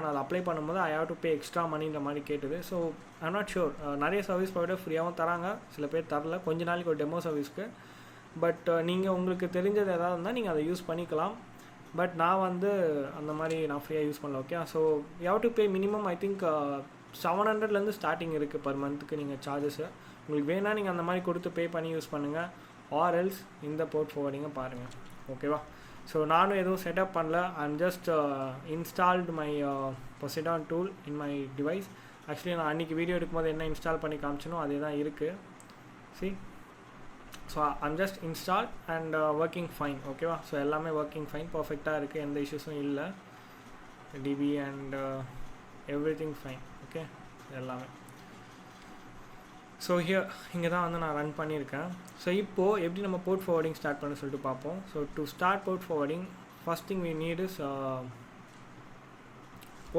நான் அதை அப்ளை பண்ணும்போது I have to pay extra மணின்ற மாதிரி கேட்டுது. So I'm not sure. நிறைய சர்வீஸ் ப்ரொவைடர் ஃப்ரீயாகவும் தராங்க, சில பேர் தரல கொஞ்ச நாளைக்கு ஒரு டெமோ சர்வீஸ்க்கு. பட் நீங்கள் உங்களுக்கு தெரிஞ்சது எதாவது இருந்தால் நீங்கள் அதை யூஸ் பண்ணிக்கலாம். பட் நான் வந்து அந்த மாதிரி நான் ஃப்ரீயாக யூஸ் பண்ணல. Okay, so you have to pay minimum I think 700 per இருக்குது பர் மந்த்துக்கு நீங்கள் சார்ஜஸ்ஸு. உங்களுக்கு வேணால் நீங்கள் அந்த மாதிரி கொடுத்து பே பண்ணி யூஸ் பண்ணுங்கள், ஆர் எல்ஸ் இந்த போர்ட் ஃபார்வர்டிங்கை பாருங்கள். ஓகேவா? ஸோ நானும் எதுவும் செட்டப் பண்ணல. I'm just installed my Poseidon tool in my device. Actually நான் அன்றைக்கி வீடியோ எடுக்கும்போது என்ன இன்ஸ்டால் பண்ணி காமிச்சனோ அதே தான் இருக்குது. See, so I'm just install and working fine. ஓகேவா? ஸோ எல்லாமே ஒர்க்கிங் ஃபைன், பர்ஃபெக்டாக இருக்குது, எந்த இஷ்யூஸும் இல்லை. DB and everything fine. Okay, எல்லாமே. ஸோ இங்கே தான் வந்து நான் ரன் பண்ணியிருக்கேன். ஸோ இப்போது எப்படி நம்ம போர்ட் ஃபார்வர்டிங் ஸ்டார்ட் பண்ண சொல்லிட்டு பார்ப்போம். So to start port forwarding, first thing we need is